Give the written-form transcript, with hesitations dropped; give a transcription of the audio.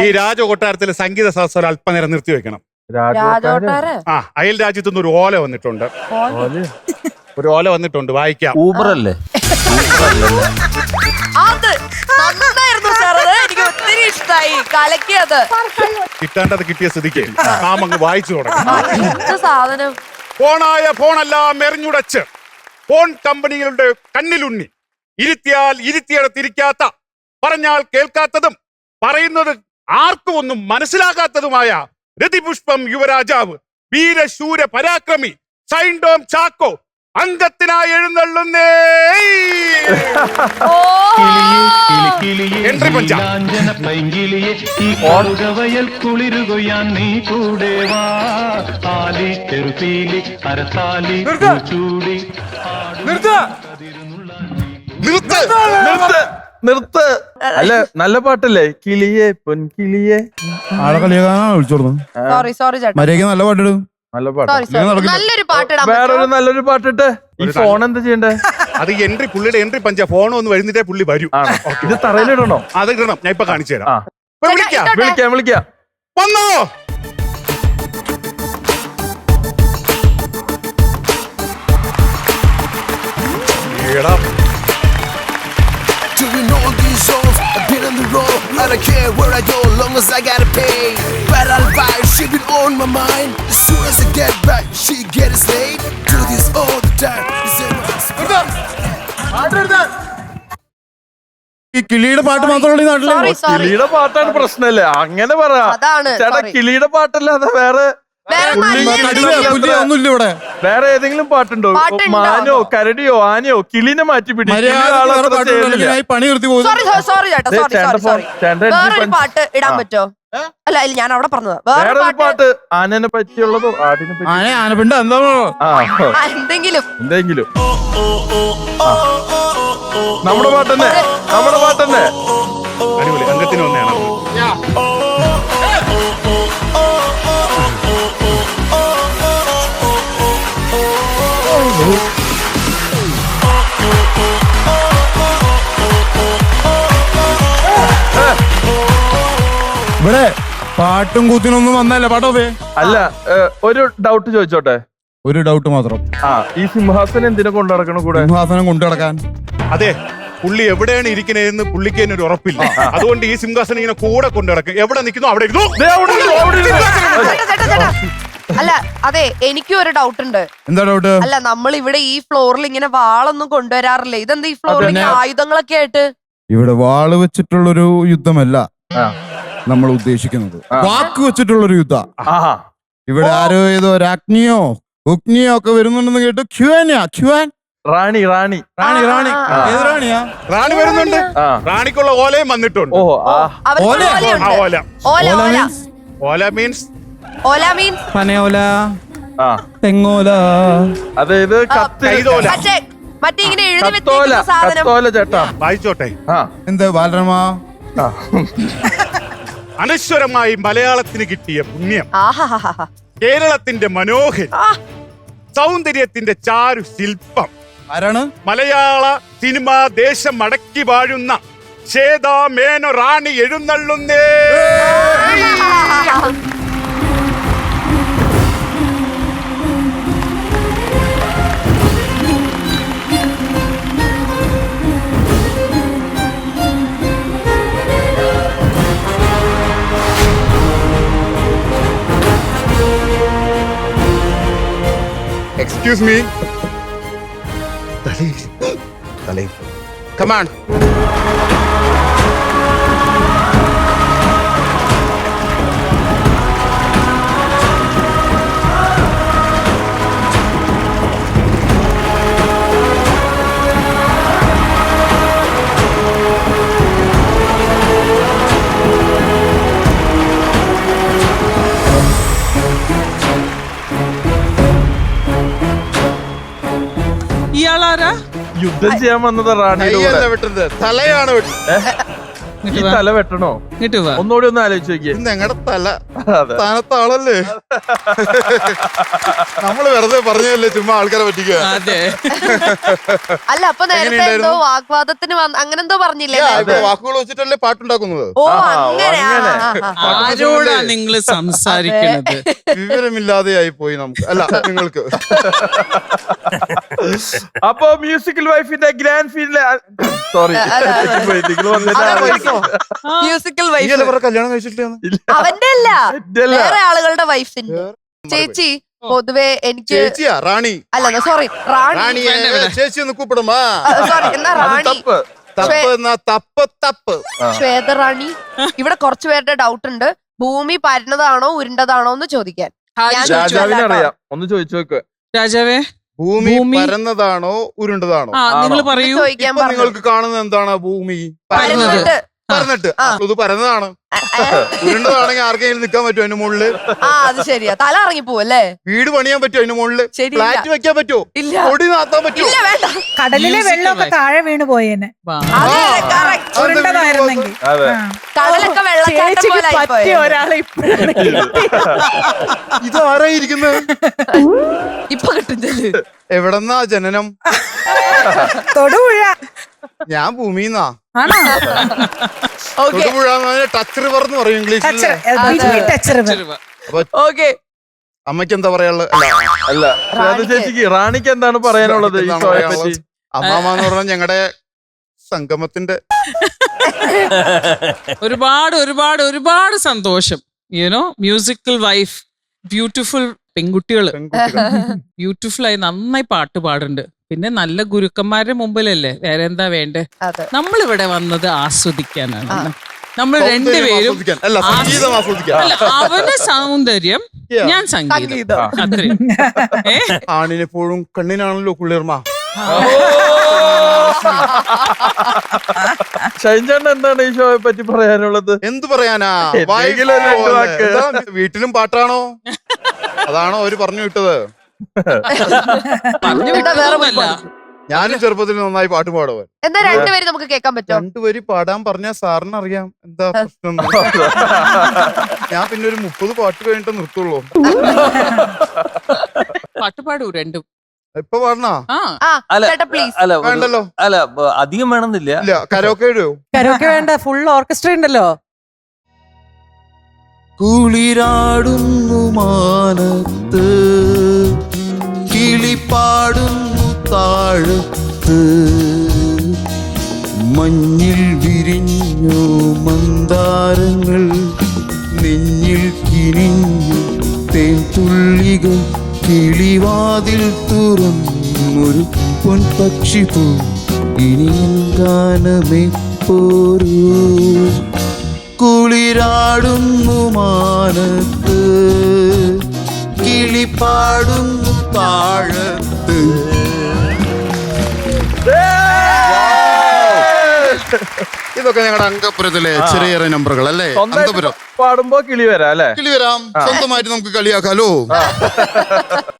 ഈ രാജകൊട്ടാരത്തിലെ സംഗീത സദസ്സർ അല്പനേരം നിർത്തി വെക്കണം. അയൽ രാജ്യത്തു നിന്ന് ഒരു ഓല വന്നിട്ടുണ്ട്. ഒരു ഓല വന്നിട്ടുണ്ട്, വായിക്കാം. ഊബറല്ലേ? കിട്ടേണ്ടത് കിട്ടിയ സ്ഥിതിക്ക് നാം അങ്ങ് വായിച്ചു തുടങ്ങി. ഫോണെല്ലാം എറിഞ്ഞുടച്ച് ഫോൺ കമ്പനികളുടെ കണ്ണിലുണ്ണി, ഇരുത്തിയാൽ ഇരുത്തിയിടത്തിരിക്കാത്ത, പറഞ്ഞാൽ കേൾക്കാത്തതും പറയുന്നത് ആർക്കും ഒന്നും മനസ്സിലാകാത്തതുമായ രതിപുഷ്പം യുവരാജാവ്, വീരശൂര പരാക്രമി സൈൻഡോം ചാക്കോ അംഗത്തിനായി എഴുന്നള്ളുന്നേ. എൻട്രി പഞ്ച. നിർത്ത്. അല്ല, നല്ല പാട്ടല്ലേ? കിളിയെ പൊൻകിളിയെ. ആളെ കളിയാക്കാനാണ് വിളിച്ചോടുന്നു. മര്യാദ നല്ല പാട്ടിടും. നല്ല പാട്ട്. വേറൊരു നല്ലൊരു പാട്ടിട്ട്. ഈ ഫോൺ എന്താ ചെയ്യണ്ടേ? അത് എൻട്രി, പുള്ളിയുടെ എൻട്രി പഞ്ച. ഫോൺ ഒന്ന് വരുന്നിട്ടേ പുള്ളി വരും. ഇത് തറയിലിടണോ? അത് ഇടണം, ഞാൻ ഇപ്പൊ കാണിച്ചു തരാം. വിളിക്കാം. വന്നോ? I don't care where I go, long as I gotta pay. But I'll buy, she been on my mind. As soon as I get back, she gets late. Do this all the time. ഈ കിളിയുടെ പാട്ട് മാത്രമല്ല ഈ നാട്ടില്. കിളിയുടെ പാട്ടാണ് പ്രശ്നല്ലേ? അങ്ങനെ പറയാ ചേട്ടാ. കിളിയുടെ പാട്ടല്ലാതെ വേറെ ഒന്നുമില്ല ഇവിടെ. വേറെ ഏതെങ്കിലും പാട്ടുണ്ടോ? മാനോ കരടിയോ ആനയോ കിളിനെ മാറ്റി പണി നിർത്തി പോകും. പാട്ട് ഇടാൻ പറ്റോ? അല്ല, ഞാൻ അവിടെ പറഞ്ഞത് വേറെ പാട്ട്. ആനനെ പറ്റിയുള്ളതോ ആടിനെ പറ്റി? ആനപ്പിണ്ട എന്താണോ? എന്തെങ്കിലും നമ്മുടെ പാട്ടന്നെ. അടിപൊളി. അംഗത്തിന് ഒന്നെയാണ്. ഇവിടെ പാട്ടും കൂത്തിനൊന്നും വന്നല്ല പാട്ടോപ്പേ. അല്ല, ഒരു ഡൗട്ട് ചോദിച്ചോട്ടെ? ഒരു ഡൗട്ട് മാത്രം. ഈ സിംഹാസനം എന്തിനാ കൊണ്ടു നടക്കണം കൂടെ? സിംഹാസനം കൊണ്ടു നടക്കാൻ. അതെ, പുള്ളി എവിടെയാണ് ഇരിക്കുന്നതെന്ന് പുള്ളിക്ക് തന്നെ ഒരു ഉറപ്പില്ല. അതുകൊണ്ട് ഈ സിംഹാസനം ഇങ്ങനെ കൂടെ കൊണ്ടു നടക്കും. എവിടെ നിൽക്കുന്നു അവിടെ ഇരുന്നു. അല്ല, അതെ, എനിക്കും ഒരു ഡൗട്ട് ഉണ്ട്. എന്താ ഡൗട്ട്? അല്ല, നമ്മൾ ഇവിടെ ഈ ഫ്ലോറിൽ ഇങ്ങനെ വാളൊന്നും കൊണ്ടുവരാറില്ല. ഇതെന്താ ഈ ഫ്ലോറിൽ ആയുധങ്ങളൊക്കെ ആയിട്ട്? ഇവിടെ വാള് വെച്ചിട്ടുള്ളൊരു യുദ്ധമല്ല നമ്മൾ ഉദ്ദേശിക്കുന്നത്. വാക്ക് വെച്ചിട്ടുള്ളൊരു യുദ്ധം. ഇവിടെ ആരോ ഏതോ രാജ്ഞിയോ ഉഗ്നിയോ ഒക്കെ വരുന്നുണ്ടെന്ന് കേട്ട് റാണി ഏത് റാണിയാ? റാണി വരുന്നുണ്ട്. റാണിക്കുള്ള ഓലയും വന്നിട്ടുണ്ട്. ഓല മീൻസ് പനയോല, തെങ്ങോല. അതായത് മറ്റേ ഇങ്ങനെ എഴുതി വെച്ചിരിക്കുന്ന സാധനം. ചേട്ടാ വായിച്ചോട്ടെ. എന്താ ബാലരമ? അനശ്വരമായി മലയാളത്തിന് കിട്ടിയ പുണ്യം, കേരളത്തിന്റെ മനോഹരി സൗന്ദര്യത്തിന്റെ ചാരു ശില്പം. ആരാണ്? മലയാള സിനിമ ദേശം അടക്കി വാഴുന്ന ശ്വേതാ മേനോ റാണി എഴുന്നള്ളുന്നേ. Excuse me. Dali. Come on. യുദ്ധം ചെയ്യാൻ വന്നത് റാണിയുടെ വിട്ടത് തലയാണ്. ഈ തല വെട്ടണോ? ഇങ്ങോട്ട് വാ. ഒന്നുകൂടി ഒന്ന് ആലോചിച്ച് നോക്കിയേ. ഞങ്ങളുടെ തല അതെ. സ്ഥാനത്ത് ആളല്ലേ നമ്മള് വെറുതെ പറഞ്ഞതല്ലേ ചുമ്മാ ആൾക്കാരെ പറ്റിക്കുക. അതെ. അല്ല അപ്പൊ നേരത്തെ എന്തോ വാഗ്വാദത്തിന് അങ്ങനെ എന്തോ പറഞ്ഞില്ലേ? വാക്കുകൾ വെച്ചിട്ടല്ലേ പാട്ടുണ്ടാക്കുന്നത്. ഓ അങ്ങനെ. ആരോടാ നിങ്ങള് സംസാരിക്കണത്? വിവരമില്ലാതെയായി പോയി നമുക്ക്, അല്ല നിങ്ങൾക്ക്. അപ്പൊ മ്യൂസിക്കൽ വൈഫിന്റെ ഗ്രാൻഡ് ഫീൽഡ് സോറി മ്യൂസിക്കൽ നീ വൈഫ് അല്ലേ പറഞ്ഞ കല്യാണം കഴിച്ചിട്ടില്ല? അവന്റെ അല്ല, വേറെ ആളുകളുടെ വൈഫിന്റെ. ചേച്ചി പൊതുവെ എനിക്ക് ചേച്ചിയാ റാണി? അല്ല സോറി, റാണി. റാണിയെ ചേച്ചി ഒന്ന് കൂപ്പിടുമാ? സോറി, എന്നാ റാണി. തപ്പ് എന്നാ തപ്പ് തപ്പ്. ശ്വേത റാണി, ഇവിടെ കുറച്ചു പേരുടെ ഡൗട്ട് ഉണ്ട്. ഭൂമി പരന്നതാണോ ഉരുണ്ടതാണോ എന്ന് ചോദിക്കാൻ. ഞാൻ രാജാവിനെ അറിയാം, ഒന്ന് ചോദിച്ചു നോക്ക്. രാജാവേ, ഭൂമി പരന്നതാണോ ഉരുണ്ടതാണോ? നിങ്ങൾ പറയൂ. ചോദിക്കാൻ ഇപ്പൊ നിങ്ങൾക്ക് കാണുന്നത് എന്താണ്? ഭൂമി പരന്നിട്ട്. പരന്നിട്ട് ഇത് പരന്നതാണ്. ഉരുണ്ടതാണെങ്കിൽ ആർക്കെങ്കിലും നിൽക്കാൻ പറ്റുമോ അതിന്റെ മുകളില്? അത് ശരിയാ, തല ഇറങ്ങി പോവല്ലേ? വീട് പണിയാൻ പറ്റുമോ അതിന്റെ മുകളില്? ശരിയില്ല. ഫ്ലാറ്റ് വെക്കാൻ പറ്റുമോ? ഇല്ല. പൊടി നാത്താൻ പറ്റുമോ? ഇല്ല, വേണ്ട. കടലിലെ വെള്ളമൊക്കെ താഴെ വീണ് പോയേനെ അതെ, correct. ഉരുണ്ടതായിരുന്നെങ്കിൽ. അതെ. കടലൊക്കെ വെള്ളച്ചാട്ടം ചേച്ചിക്ക് പോലെ പറ്റിയ ആയിപ്പോയി. ഒരാളെ ഇപ്പോഴാണ് ഇത് ആരായിരിക്കുന്നത്? ഇപ്പൊ കിട്ടുന്നത് എവിടെന്നാ ജനനം? തൊടുപുഴ ഞാൻ ഭൂമിന്നാ. ആണോ? ഓക്കെ തൊടുപുഴ ടച്ച് റിവർ എന്ന് പറയും ഇംഗ്ലീഷിൽ. Touch river. ഓക്കെ. അമ്മയ്ക്ക് എന്താ പറയാനുള്ളത്? അല്ല ശ്വേത ചേച്ചിക്ക് റാണിക്ക് എന്താണ് പറയാനുള്ളത് ഈ ഷോയെ പറ്റി? അമ്മാമ എന്ന് പറഞ്ഞാൽ ഞങ്ങളുടെ സംഗമത്തിന്റെ ഒരുപാട് ഒരുപാട് ഒരുപാട് സന്തോഷം. യുനോ മ്യൂസിക്കൽ വൈഫ്, ബ്യൂട്ടിഫുൾ പെൺകുട്ടികള്, ബ്യൂട്ടിഫുൾ ആയി നന്നായി പാട്ട് പാടുന്നുണ്ട്. പിന്നെ നല്ല ഗുരുക്കന്മാരുടെ മുമ്പിലല്ലേ വേറെ എന്താ വേണ്ടേ? അതെ. നമ്മളിവിടെ വന്നത് ആസ്വദിക്കാനാണ്. നമ്മൾ രണ്ടുപേരും അല്ല സംഗീതം ആസ്വദിക്കാൻ. അല്ല, അവന്റെ സൗന്ദര്യം, ഞാൻ സംഗീതം, അത്രയും. ആണിനെപ്പോഴും കണ്ണിനാണല്ലോ കുളിർമ. ഷൈൻചേട്ടൻ എന്താണ് ഈ ഷോയെ പറ്റി പറയാനുള്ളത്? എന്ത് പറയാനാ? എന്തെങ്കിലും ഒരു രണ്ട് വാക്ക്. വീട്ടിലും പാട്ടാണോ? അതാണോ അവര് പറഞ്ഞു വിട്ടത്? പറഞ്ഞു എന്താ വേറെ വിട്ടതൊന്നുമല്ല. ഞാനും ചെറുപ്പത്തിൽ നന്നായി പാട്ട് പാടുവാൻ. എന്താ രണ്ടുപേരും നമുക്ക് കേൾക്കാൻ പറ്റുമോ? രണ്ടുപേര് പാടാൻ പറഞ്ഞാൽ സാറിന് അറിയാം എന്താ പ്രശ്നം. ഞാൻ പിന്നെ ഒരു 30 പാട്ട് കഴിഞ്ഞിട്ട് നിർത്തുള്ളൂ. പാട്ട് പാടൂ രണ്ടും. ഇപ്പൊ പാടണാ? ചേട്ടാ പ്ലീസ്. വേണ്ടല്ലോ. അല്ല അധികം വേണമെന്നില്ല. ഇല്ല, കരോക്കെ ഇടുവോ? കരോക്കെ വേണ്ട, ഫുൾ ഓർക്കസ്ട്ര ഉണ്ടല്ലോ. കുളിരാടുന്നു മാനത്ത്, കിളിപ്പാടുന്നു താഴത്ത്, മഞ്ഞിൽ വിരിഞ്ഞു മന്ദാരങ്ങൾ, നെഞ്ഞിൽ കിനിഞ്ഞു തേൻതുള്ളികൾ, കിളിവാതിൽ തുറന്നൊരു പൊൻപക്ഷി പോ, ഇനി ഗാനമെപ്പോരൂ. കുളിരാടുന്നു മാനത്ത്, കിളിപ്പാടുന്നു താഴത്ത്. ഇതൊക്കെ ഞങ്ങളുടെ അങ്കപുരത്തിലെ ചെറിയ ചെറിയ നമ്പറുകൾ അല്ലേ? അങ്കപുരം പാടുമ്പോ കിളി വരാം അല്ലെ? കിളി വരാം. സ്വന്തമായിട്ട് നമുക്ക് കളിയാക്കാലോ.